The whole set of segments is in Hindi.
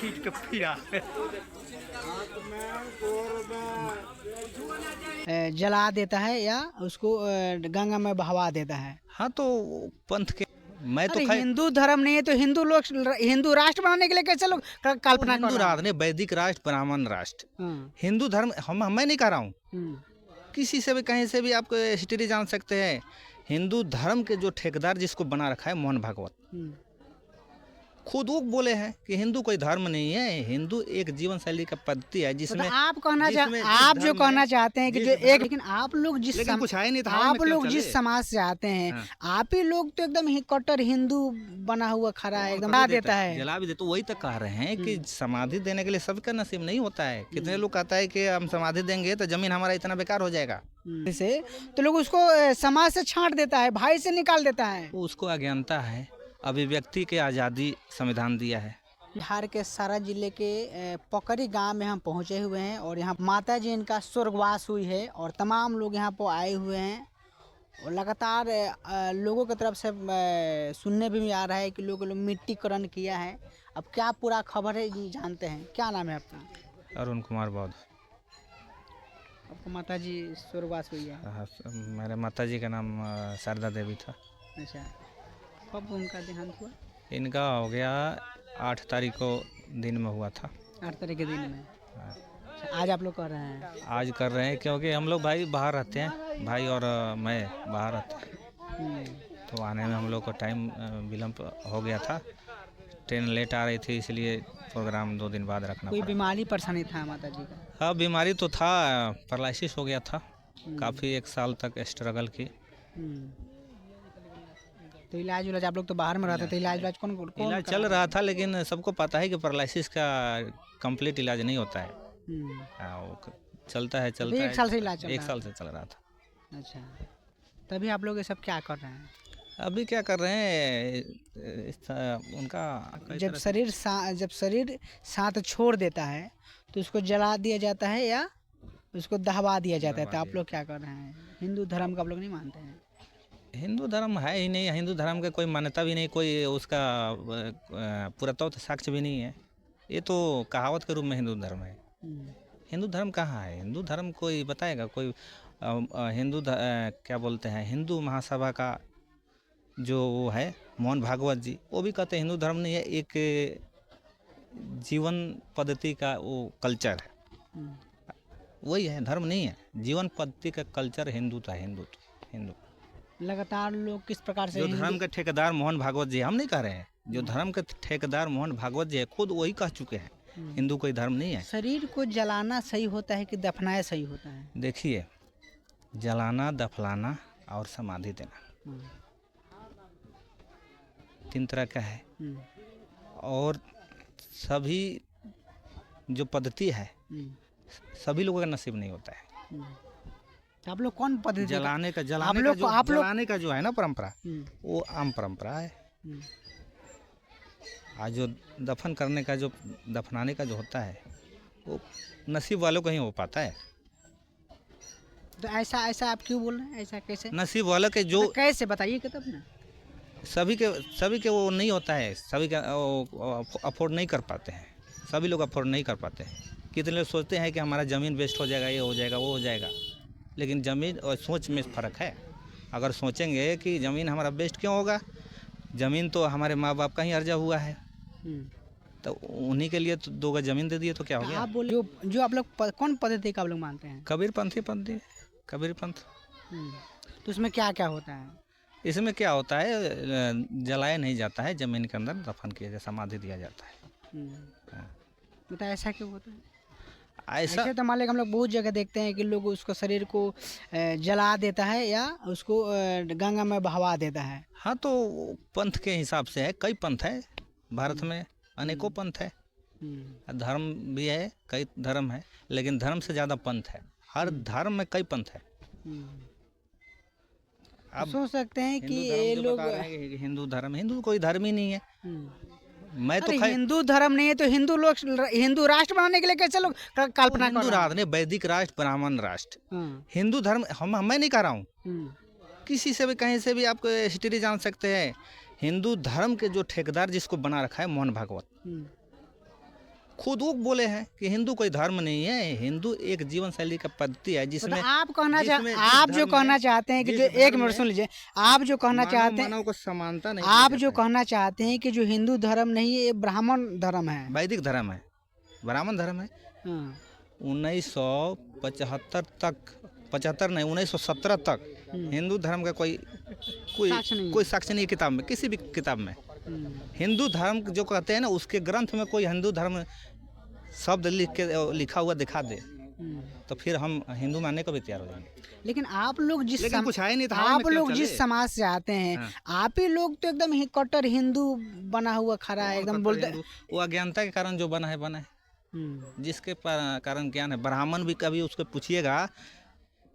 खींच के फिरा। जला देता है या उसको गंगा में बहवा देता है। हाँ तो पंथ के मैं तो अरे हिंदू धर्म नहीं है तो हिंदू लोग हिंदू राष्ट्र बनाने के लिए कैसे लोग कल्पना कर हिंदू रहे हैं? राष्ट्र नहीं, वैदिक राष्ट्र, ब्राह्मण राष्ट्र, हाँ, हिंदू धर्म मैं नहीं कह रहा हूँ। हम्म, किसी से भी कहीं से भी आप हिस्ट्री जान सकते हैं। हिंदू धर्म के जो ठेकेदार जिसको बना रखा है मोहन भागवत, हम्म। खुद वो बोले हैं कि हिंदू कोई धर्म नहीं है, हिंदू एक जीवन शैली का पद्धति है जिसमें आप कहना जिसमें आप जो धर्म कहना है, चाहते हैं कि जिस जो धर्म- एक, लेकिन आप लोग जिस लेकिन कुछ है नहीं तो हवा में आप क्यों लोग चले? जिस समाज से आते हैं, हाँ। आप ही लोग तो एकदम ही कट्टर हिंदू बना हुआ खड़ा है, एकदम जला देता है। जला भी देता, तो वही तक कह रहे हैं कि समाधि देने के लिए सबका नसीब नहीं होता है। कितने लोग कहता है कि हम समाधि देंगे तो जमीन हमारा इतना बेकार हो जाएगा, से तो लोग उसको समाज से छांट देता है, भाई से निकाल देता है। तो उसको अज्ञानता है। अभिव्यक्ति के आज़ादी संविधान दिया है। बिहार के सारा जिले के पकरी गांव में हम पहुंचे हुए हैं और यहाँ माता जी इनका स्वर्गवास हुई है और तमाम लोग यहाँ पर आए हुए हैं और लगातार लोगों की तरफ से सुनने में भी आ रहा है कि लोग मिट्टीकरण किया है। अब क्या पूरा खबर है जानते हैं। क्या नाम है आपका? अरुण कुमार बौद्ध। आपको माता जी स्वर्गवास हुई है? हाँ, मेरे माता जी का नाम शारदा देवी था। अच्छा, कब उनका देहांत हुआ? इनका हो गया 8 तारीख को दिन में हुआ था। 8 तारीख के दिन में। अच्छा, आज आप लोग कर रहे हैं? आज कर रहे हैं क्योंकि हम लोग भाई बाहर रहते हैं, भाई और मैं बाहर रहते हैं, तो आने में हम लोग को टाइम विलम्ब हो गया था। ट्रेन लेट आ रही थी, इसलिए प्रोग्राम 2 दिन बाद रखना कोई पड़ा। बीमारी परेशानी था माता जी का? हाँ, बीमारी तो था, पैरालिसिस हो गया था। काफ़ी 1 साल तक स्ट्रगल की। तो इलाज आप लोग तो बाहर में रहते थे, इलाज कौन इलाज चल रहा था, लेकिन सबको पता है कि पैरालिसिस का कंप्लीट इलाज नहीं होता है। वो चलता है तो 1 साल से इलाज चल 1 रहा साल से चल रहा था। अच्छा, तभी आप लोग ये सब क्या कर रहे हैं? अभी क्या कर रहे हैं, उनका जब शरीर साथ छोड़ देता है तो उसको जला दिया जाता है या उसको दहवा दिया जाता है, तो आप लोग क्या कर रहे हैं? हिंदू धर्म का आप लोग नहीं मानते हैं? हिंदू धर्म है ही नहीं, हिंदू धर्म का कोई मान्यता भी नहीं, कोई उसका पुरातत्व साक्ष्य भी नहीं है। ये तो कहावत के रूप में हिंदू धर्म है। हिंदू धर्म कहाँ है? हिंदू धर्म कोई बताएगा? कोई क्या बोलते हैं, हिंदू महासभा का जो वो है मोहन भागवत जी, वो भी कहते हैं हिंदू धर्म नहीं है, एक जीवन पद्धति का वो कल्चर है। वही है, धर्म नहीं है, जीवन पद्धति का कल्चर हिंदू। लगातार लोग किस प्रकार से जो धर्म के ठेकेदार मोहन भागवत जी, हम नहीं कह रहे हैं, जो धर्म के ठेकेदार मोहन भागवत जी है, खुद वही कह चुके हैं हिंदू कोई धर्म नहीं है। शरीर को जलाना सही होता है कि दफनाया सही होता है? देखिए, जलाना, दफनाना और समाधि देना 3 तरह का है, और सभी जो पद्धति है सभी लोगों का नसीब नहीं होता है। आप लोग कौन पद्धति? जलाने का जो है ना परंपरा, वो आम परंपरा है। आज जो दफन करने का, जो दफनाने का जो होता है, वो नसीब वालों को ही हो पाता है। तो ऐसा आप क्यों बोल रहे हैं? ऐसा कैसे नसीब वालों के जो, तो कैसे बताइए कि तब ना सभी के वो नहीं होता है, सभी का अफोर्ड नहीं कर पाते हैं, सभी लोग अफोर्ड नहीं कर पाते हैं। कितने लोग सोचते हैं कि हमारा ज़मीन वेस्ट हो जाएगा, ये हो जाएगा, वो हो जाएगा, लेकिन ज़मीन और सोच में फ़र्क है। अगर सोचेंगे कि ज़मीन हमारा वेस्ट क्यों होगा, ज़मीन तो हमारे माँ बाप का ही अर्जा हुआ है, तो उन्हीं के लिए तो 2 गज ज़मीन दे दिए तो क्या हो गया? आप बोले जो आप लोग कौन पद्धति का आप लोग मानते हैं? कबीर पंथ। तो उसमें क्या क्या होता है? इसमें क्या होता है, जलाया नहीं जाता है, ज़मीन के अंदर दफन किया जाता, समाधि दिया जाता है। तो ऐसा क्यों होता है? ऐसा तो मान लें हम लोग बहुत जगह देखते हैं कि लोग उसको शरीर को जला देता है या उसको गंगा में बहवा देता है। हाँ, तो पंथ के हिसाब से है, कई पंथ है भारत में, अनेकों पंथ है, धर्म भी है, कई धर्म है, लेकिन धर्म से ज़्यादा पंथ है। हर धर्म में कई पंथ है। आप सोच सकते हैं कि ये लोग हिंदू कोई धर्म ही नहीं है। मैं तो हिंदू धर्म नहीं है तो हिंदू लोग हिंदू राष्ट्र बनाने के लिए कैसे लोग कल्पना कर रहे हैं? हिंदू राष्ट्र नहीं, वैदिक राष्ट्र, ब्राह्मण राष्ट्र, हिंदू धर्म मैं नहीं कह रहा हूँ। किसी से भी कहीं से भी आप हिस्ट्री जान सकते हैं। हिंदू धर्म के जो ठेकेदार जिसको बना रखा है मोहन भागवत, खुद वो बोले हैं कि हिंदू कोई धर्म नहीं है, हिंदू एक जीवन शैली का पद्धति है जिसमें आप कहना जिसमें आप जिस जो धर्म कहना में- चाहते हैं कि जिस जो एक धर्म मिनट में सुन लीजिए, आप जो कहना चाहते हैं, मानव को समानता नहीं आप दिया जो जाता है। कहना चाहते हैं कि जो हिंदू धर्म नहीं है, ये ब्राह्मण धर्म है। वैदिक धर्म है, ब्राह्मण धर्म है। हाँ। 1975 तक, 75 नहीं 1917 तक हिंदू धर्म का कोई कोई साक्ष्य नहीं है। कोई साक्ष्य नहीं है किताब में, किसी भी किताब में। हम्म, हिंदू धर्म जो कहते हैं ना, उसके ग्रंथ में कोई हिंदू धर्म शब्द लिखा हुआ दिखा दे हम्म। तो फिर हम हिंदू मानने को भी तैयार हो जाएंगे। लेकिन आप लोग लेकिन कुछ है नहीं तो हवा में आप क्या लोग चले? जिस समाज से आते हैं, हाँ। आप ही लोग तो एकदम ही कट्टर हिंदू बना हुआ खड़ा है, एकदम बोलते हिंदू, वो अज्ञानता के कारण जो बना है हम्म, जिसके कारण ज्ञान है। ब्राह्मण भी कभी उसको पूछिएगा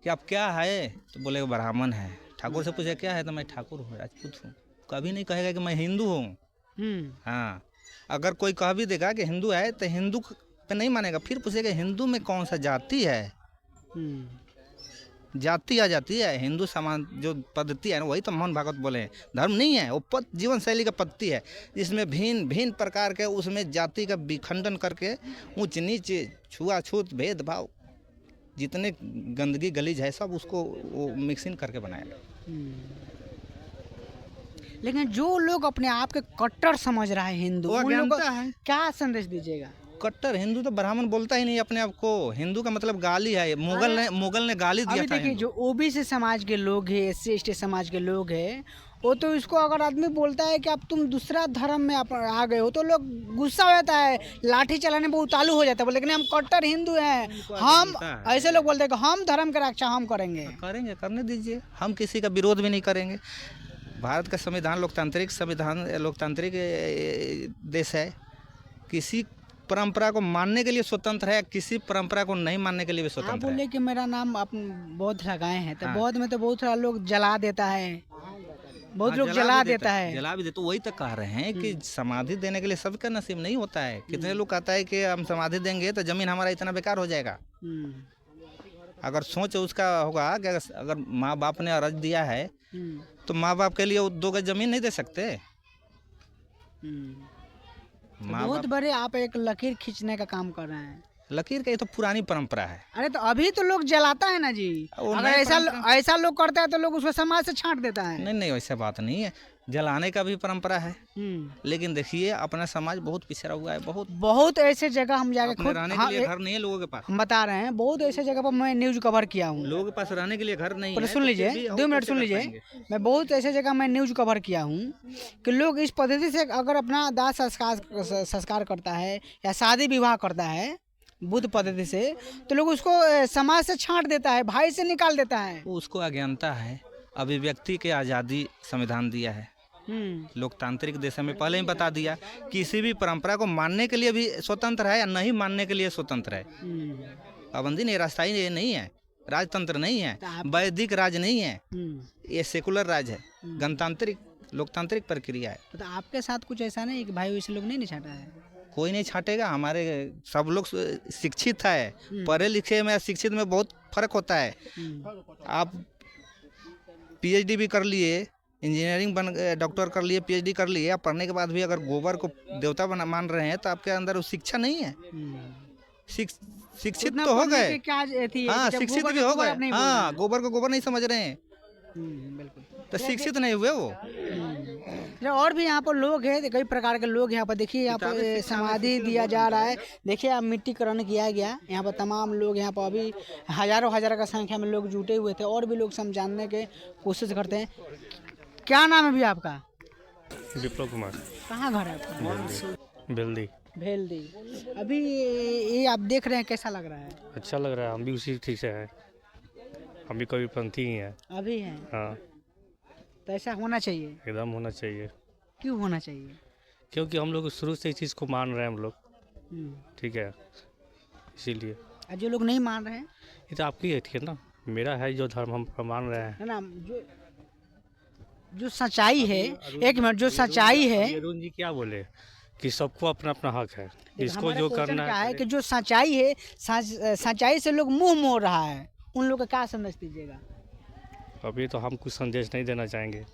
कि आप क्या है तो बोलेगा ब्राह्मण है। ठाकुर से पूछे क्या है तो मैं ठाकुर हूँ, राजपूत हूँ। कभी नहीं कहेगा कि मैं हिंदू हूँ। हम्म, हाँ, अगर कोई कह भी देगा कि हिंदू है तो हिंदू पे नहीं मानेगा, फिर पूछेगा हिंदू में कौन सा जाति है। हम्म। जाति आ जाती है, हिंदू समाज जो पद्धति है ना, वही तो मोहन भागवत बोले हैं। धर्म नहीं है, वो जीवन शैली का पद्धति है जिसमें भिन्न भिन्न प्रकार के, उसमें जाति का विखंडन करके ऊंच नीच, छुआछूत, भेदभाव, जितने गंदगी गलीज है सब उसको वो मिक्सिंग करके बनाया। लेकिन जो लोग अपने आप के कट्टर समझ रहा है हिंदू, वो उन लोगों अज्ञानता को है। क्या संदेश दीजिएगा? कट्टर हिंदू तो ब्राह्मण बोलता ही नहीं अपने आप को। हिंदू का मतलब गाली है। मुगल ने गाली दिया अभी था देखिए, हिंदू। जो ओबीसी समाज के लोग हैं, एससी एसटी समाज के लोग हैं, वो तो इसको अगर आदमी बोलता है कि अब तुम दूसरा धर्म में आ गए हो तो लोग गुस्सा हो जाता है, लाठी चलाने में उतालू हो जाता है। लेकिन हम कट्टर हिंदू हैं, हम ऐसे लोग बोलते हैं कि हम धर्म की रक्षा हम करेंगे। करेंगे, करने दीजिए, हम किसी का विरोध भी नहीं करेंगे। भारत का संविधान लोकतांत्रिक देश है। किसी परंपरा को मानने के लिए स्वतंत्र है, किसी परंपरा को नहीं मानने के लिए भी आप स्वतंत्र है। बोले कि मेरा नाम अपन बौद्ध लगाए हैं, तो हाँ। बौद्ध में तो बहुत सारा लोग जला देता है, बहुत हाँ, लोग जला देता है। जला भी देता। वही तो कह रहे हैं कि समाधि देने के लिए सबका नसीब नहीं होता है। कितने लोग कहता है कि हम समाधि देंगे तो जमीन हमारा इतना बेकार हो जाएगा। हम्म, अगर सोच उसका होगा कि अगर माँ बाप ने अर्ज दिया है हम्म, तो माँ बाप के लिए वो 2 गज जमीन नहीं दे सकते। हम्म। तो माँ बहुत बाप बड़े आप एक लकीर खींचने का काम कर रहे हैं। लकीर का ये तो पुरानी परंपरा है। अरे तो अभी तो लोग जलाता है ना जी। वो अगर नए ऐसा लोग करता है तो लोग उसको समाज से छांट देता है। नहीं नहीं, वैसा बात नहीं है। जलाने का भी परंपरा है, हम्म। लेकिन देखिए अपना समाज बहुत पिछड़ा हुआ है। बहुत ऐसे जगह हम जाके अपने खुद रहने के लिए घर नहीं है लोगों के पास। हम बता रहे हैं, बहुत ऐसे जगह पर मैं न्यूज कवर किया हूँ। लोगों के पास रहने के लिए घर नहीं पर है। सुन तो लीजिए, फिर भी 2 और मिनट कैसे सुन कर लीजिए, पाएंगे? मैं बहुत ऐसे जगह मैं न्यूज कवर किया हूँ कि लोग इस पद्धति से अगर अपना दाह संस्कार करता है या शादी विवाह करता है बुद्ध पद्धति से, तो लोग उसको समाज से छांट देता है, भाई से निकाल देता है। वो उसको अज्ञानता है। अभिव्यक्ति के आज़ादी संविधान दिया है। लोकतांत्रिक देश में पहले ही बता दिया, किसी भी परंपरा को मानने के लिए भी स्वतंत्र है या नहीं मानने के लिए स्वतंत्र है। पाबंदी नहीं, राजशाही ये नहीं है, राजतंत्र नहीं है, वैदिक राज नहीं है, ये सेकुलर राज है, गणतांत्रिक लोकतांत्रिक प्रक्रिया है। तो आपके साथ कुछ ऐसा नहीं कि भाई वैसे लोग नहीं छाटा है? कोई नहीं छाटेगा। हमारे सब लोग शिक्षित है। पढ़े लिखे में शिक्षित में बहुत फर्क होता है। आप पीएचडी भी कर लिए, इंजीनियरिंग डॉक्टर कर लिए, पीएचडी कर लिए, आप पढ़ने के बाद भी अगर गोबर को देवता मान रहे हैं तो आपके अंदर वो शिक्षा नहीं है। शिक्षित तो हो गए, हाँ शिक्षित भी हो गए, हाँ गोबर को गोबर नहीं समझ रहे हैं तो शिक्षित नहीं हुए वो। और भी यहाँ पर लोग हैं, कई प्रकार के लोग यहाँ पर देखिए, यहाँ पर समाधि दिया जा रहा है। देखिए आप मिट्टीकरण किया गया यहाँ पर, तमाम लोग यहाँ पर अभी हजारों का संख्या में लोग जुटे हुए थे और भी लोग समझाने के कोशिश करते हैं। क्या नाम है भी आपका? विप्लव कुमार। कहाँ घर है आपका? बेल्दी। भेल्दी। अभी ये आप देख रहे हैं, कैसा लग रहा है? अच्छा लग रहा है, हम भी उसी ठीक से हैं, हम भी कभी पंथी ही हैं। अभी हैं? हाँ, तो ऐसा होना चाहिए। एकदम होना चाहिए। क्यों होना चाहिए? क्योंकि हम लोग शुरू से इस चीज़ को मान रहे हैं हम लोग, ठीक है, इसीलिए। और जो लोग नहीं मान रहे हैं, ये तो आपकी है, ठीक है ना, मेरा है जो धर्म हम मान रहे हैं, है ना, जो सच्चाई है, एक मिनट, जो सच्चाई है, अरुण जी क्या बोले कि सबको अपना अपना हक है, इसको जो करना है कि जो सच्चाई है, सच्चाई से लोग मुंह मोड़ रहा है, उन लोग का क्या संदेश दीजिएगा? अभी तो हम कुछ संदेश नहीं देना चाहेंगे।